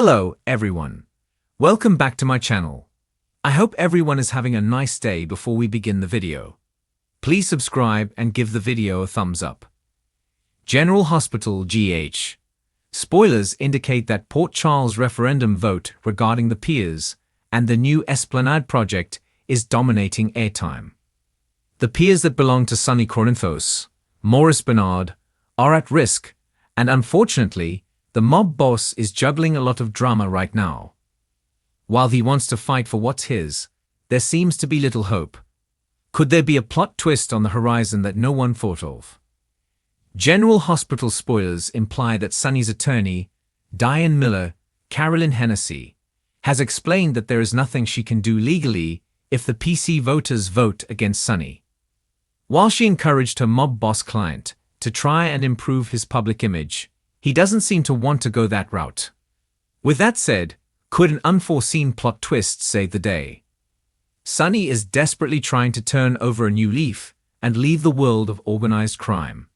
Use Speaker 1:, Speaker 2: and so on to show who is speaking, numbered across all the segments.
Speaker 1: Hello, everyone. Welcome back to my channel. I hope everyone is having a nice day before we begin the video. Please subscribe and give the video a thumbs up. General Hospital GH. Spoilers indicate that Port Charles referendum vote regarding the piers and the new Esplanade project is dominating airtime. The piers that belong to Sonny Corinthos, Maurice Bernard, are at risk, and unfortunately, the mob boss is juggling a lot of drama right now. While he wants to fight for what's his, there seems to be little hope. Could there be a plot twist on the horizon that no one thought of? General Hospital spoilers imply that Sonny's attorney, Diane Miller, Carolyn Hennessy, has explained that there is nothing she can do legally if the PC voters vote against Sonny. While she encouraged her mob boss client to try and improve his public image, he doesn't seem to want to go that route. With that said, could an unforeseen plot twist save the day? Sonny is desperately trying to turn over a new leaf and leave the world of organized crime.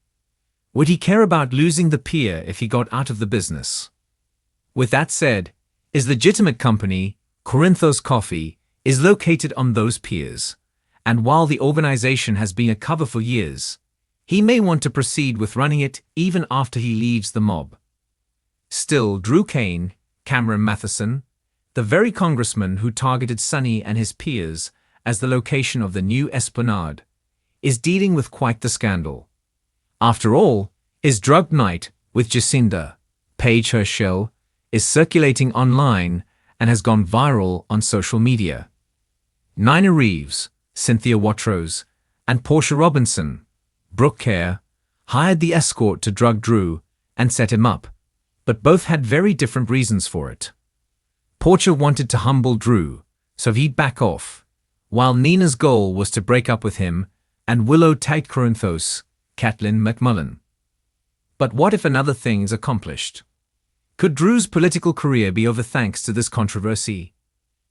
Speaker 1: Would he care about losing the pier if he got out of the business? With that said, his legitimate company, Corinthos Coffee, is located on those piers, and while the organization has been a cover for years, he may want to proceed with running it even after he leaves the mob. Still, Drew Kane, Cameron Matheson, the very congressman who targeted Sonny and his peers as the location of the new Esplanade, is dealing with quite the scandal. After all, his drugged night with Jacinda, Paige Herschel, is circulating online and has gone viral on social media. Nina Reeves, Cynthia Watrous, and Portia Robinson, Brooke Kerr, hired the escort to drug Drew and set him up, but both had very different reasons for it. Portia wanted to humble Drew, so he'd back off, while Nina's goal was to break up with him and willow tight Corinthos, Kathleen McMullen. But what if another thing is accomplished? Could Drew's political career be over thanks to this controversy?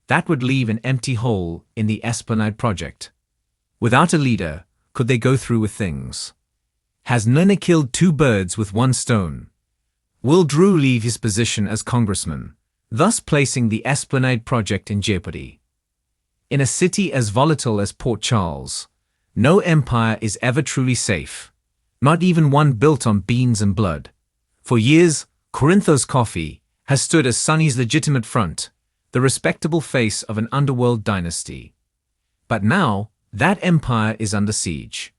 Speaker 1: That would leave an empty hole in the Esplanade project. Without a leader, could they go through with things? Has Nina killed two birds with one stone? Will Drew leave his position as congressman, thus placing the Esplanade project in jeopardy? In a city as volatile as Port Charles, no empire is ever truly safe, not even one built on beans and blood. For years, Corinthos Coffee has stood as Sonny's legitimate front, the respectable face of an underworld dynasty. But now, that empire is under siege.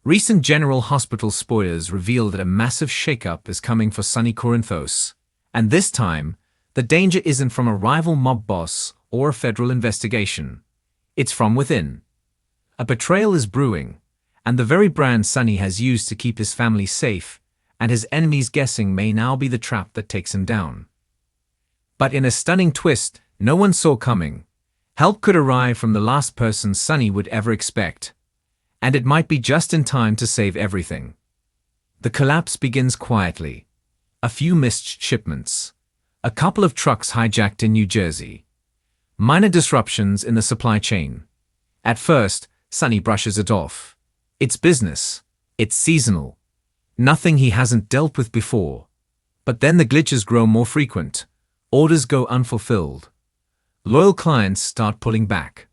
Speaker 1: Recent General Hospital spoilers reveal that a massive shakeup is coming for Sonny Corinthos, and this time, the danger isn't from a rival mob boss or a federal investigation. It's from within. A betrayal is brewing, and the very brand Sonny has used to keep his family safe and his enemies guessing may now be the trap that takes him down. But in a stunning twist no one saw coming, help could arrive from the last person Sonny would ever expect, and it might be just in time to save everything. The collapse begins quietly. A few missed shipments. A couple of trucks hijacked in New Jersey. Minor disruptions in the supply chain. At first, Sonny brushes it off. It's business. It's seasonal. Nothing he hasn't dealt with before. But then the glitches grow more frequent. Orders go unfulfilled. Loyal clients start pulling back.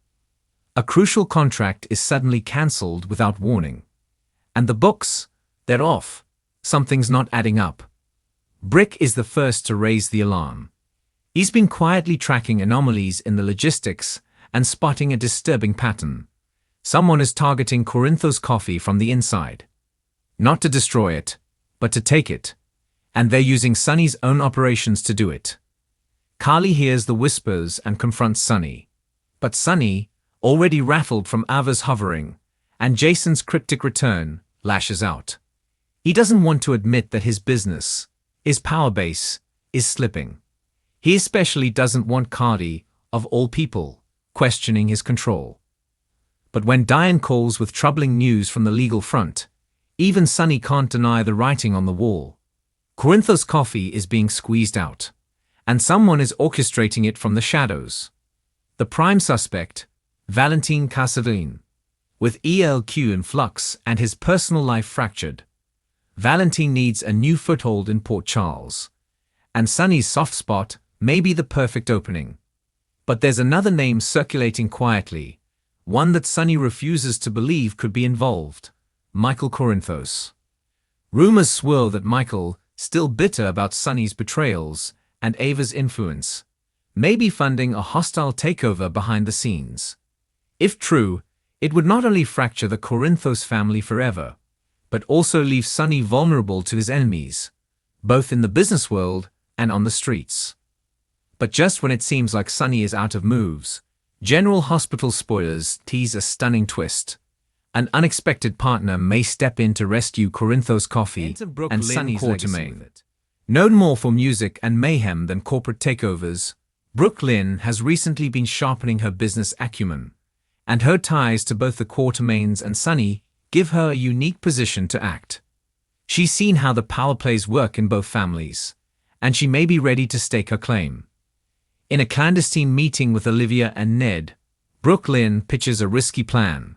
Speaker 1: A crucial contract is suddenly cancelled without warning. And the books, they're off. Something's not adding up. Brick is the first to raise the alarm. He's been quietly tracking anomalies in the logistics and spotting a disturbing pattern. Someone is targeting Corinthos Coffee from the inside. Not to destroy it, but to take it. And they're using Sonny's own operations to do it. Carly hears the whispers and confronts Sonny. But Sonny, already raffled from Ava's hovering, and Jason's cryptic return, lashes out. He doesn't want to admit that his business, his power base, is slipping. He especially doesn't want Carly, of all people, questioning his control. But when Diane calls with troubling news from the legal front, even Sonny can't deny the writing on the wall. Corinthos Coffee is being squeezed out, and someone is orchestrating it from the shadows. The prime suspect, Valentin Casarin. With ELQ in flux and his personal life fractured, Valentin needs a new foothold in Port Charles, and Sonny's soft spot may be the perfect opening. But there's another name circulating quietly, one that Sonny refuses to believe could be involved: Michael Corinthos. Rumors swirl that Michael, still bitter about Sonny's betrayals and Ava's influence, may be funding a hostile takeover behind the scenes. If true, it would not only fracture the Corinthos family forever, but also leave Sonny vulnerable to his enemies, both in the business world and on the streets. But just when it seems like Sonny is out of moves, General Hospital spoilers tease a stunning twist. An unexpected partner may step in to rescue Corinthos Coffee and Sonny's Quartermain. Known more for music and mayhem than corporate takeovers, Brooke Lynn has recently been sharpening her business acumen, and her ties to both the Quartermains and Sonny give her a unique position to act. She's seen how the power plays work in both families, and she may be ready to stake her claim. In a clandestine meeting with Olivia and Ned, Brooke Lynn pitches a risky plan: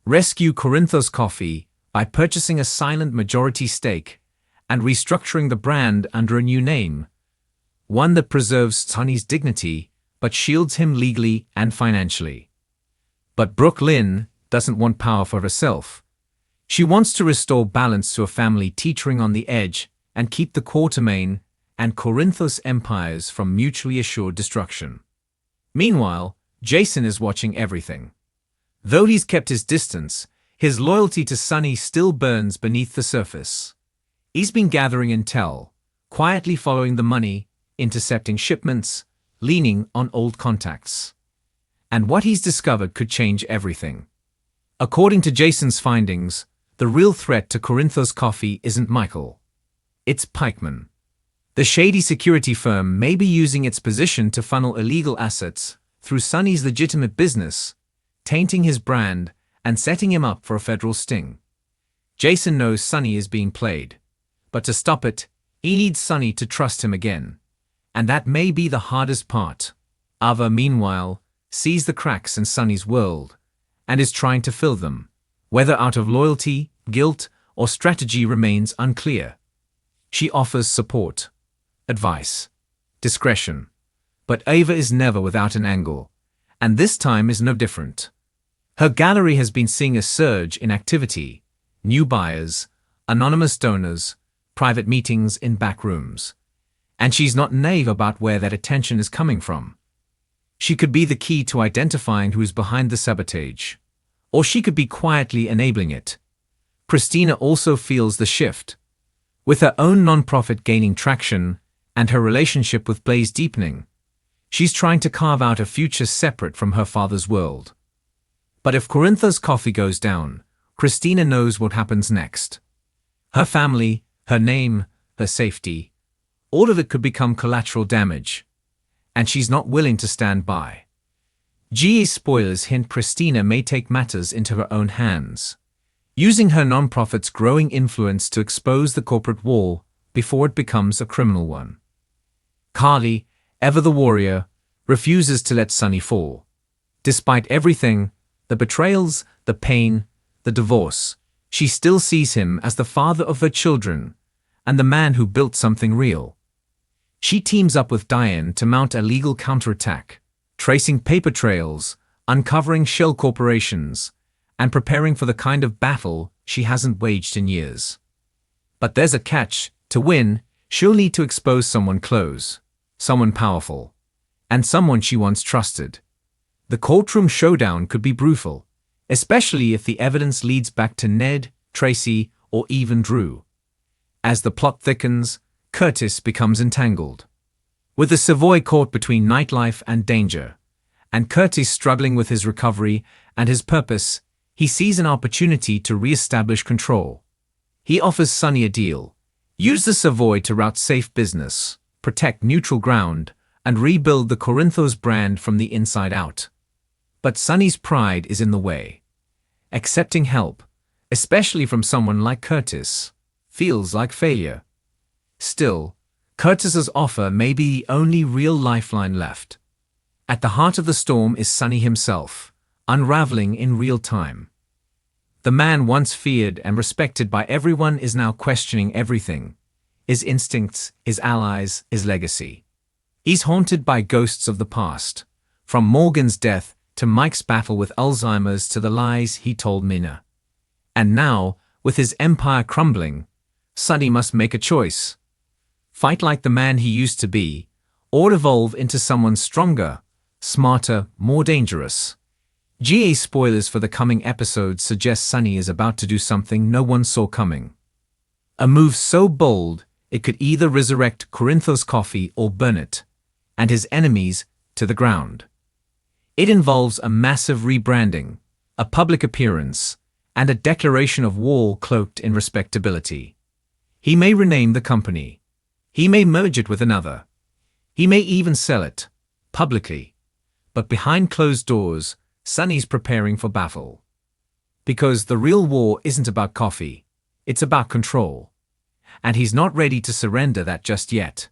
Speaker 1: rescue Corinthos Coffee by purchasing a silent majority stake and restructuring the brand under a new name, one that preserves Sonny's dignity but shields him legally and financially. But Brooke Lynn doesn't want power for herself. She wants to restore balance to a family teetering on the edge and keep the Quartermain and Corinthos empires from mutually assured destruction. Meanwhile, Jason is watching everything. Though he's kept his distance, his loyalty to Sonny still burns beneath the surface. He's been gathering intel, quietly following the money, intercepting shipments, leaning on old contacts. And what he's discovered could change everything. According to Jason's findings, the real threat to Corinthos Coffee isn't Michael. It's Pikeman. The shady security firm may be using its position to funnel illegal assets through Sonny's legitimate business, tainting his brand and setting him up for a federal sting. Jason knows Sonny is being played, but to stop it, he needs Sonny to trust him again. And that may be the hardest part. Ava, meanwhile, sees the cracks in Sonny's world and is trying to fill them, whether out of loyalty, guilt, or strategy remains unclear. She offers support, advice, discretion, but Ava is never without an angle, and this time is no different. Her gallery has been seeing a surge in activity: new buyers, anonymous donors, private meetings in back rooms. And she's not naive about where that attention is coming from. She could be the key to identifying who is behind the sabotage, or she could be quietly enabling it. Christina also feels the shift. With her own nonprofit gaining traction and her relationship with Blaze deepening, she's trying to carve out a future separate from her father's world. But if Corinthos Coffee goes down, Christina knows what happens next. Her family, her name, her safety, all of it could become collateral damage. And she's not willing to stand by. GH spoilers hint Christina may take matters into her own hands, using her nonprofit's growing influence to expose the corporate wall before it becomes a criminal one. Carly, ever the warrior, refuses to let Sonny fall. Despite everything, the betrayals, the pain, the divorce, she still sees him as the father of her children and the man who built something real. She teams up with Diane to mount a legal counterattack, tracing paper trails, uncovering shell corporations, and preparing for the kind of battle she hasn't waged in years. But there's a catch: to win, she'll need to expose someone close, someone powerful, and someone she once trusted. The courtroom showdown could be brutal, especially if the evidence leads back to Ned, Tracy, or even Drew. As the plot thickens, Curtis becomes entangled. With the Savoy caught between nightlife and danger, and Curtis struggling with his recovery and his purpose, he sees an opportunity to re-establish control. He offers Sonny a deal: use the Savoy to route safe business, protect neutral ground, and rebuild the Corinthos brand from the inside out. But Sonny's pride is in the way. Accepting help, especially from someone like Curtis, feels like failure. Still, Curtis's offer may be the only real lifeline left. At the heart of the storm is Sonny himself, unraveling in real time. The man once feared and respected by everyone is now questioning everything: his instincts, his allies, his legacy. He's haunted by ghosts of the past, from Morgan's death to Mike's battle with Alzheimer's to the lies he told Mina. And now, with his empire crumbling, Sonny must make a choice. Fight like the man he used to be, or evolve into someone stronger, smarter, more dangerous. GH spoilers for the coming episodes suggest Sonny is about to do something no one saw coming. A move so bold, it could either resurrect Corinthos Coffee or burn it, and his enemies, to the ground. It involves a massive rebranding, a public appearance, and a declaration of war cloaked in respectability. He may rename the company. He may merge it with another. He may even sell it, publicly. But behind closed doors, Sonny's preparing for battle. Because the real war isn't about coffee, it's about control. And he's not ready to surrender that just yet.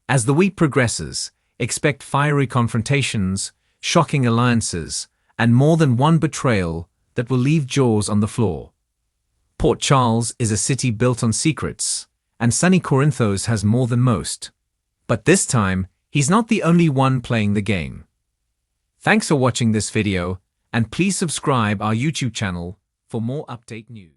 Speaker 1: As the week progresses, expect fiery confrontations, shocking alliances, and more than one betrayal that will leave jaws on the floor. Port Charles is a city built on secrets, and Sonny Corinthos has more than most. But this time, he's not the only one playing the game. Thanks for watching this video, and please subscribe our YouTube channel for more update news.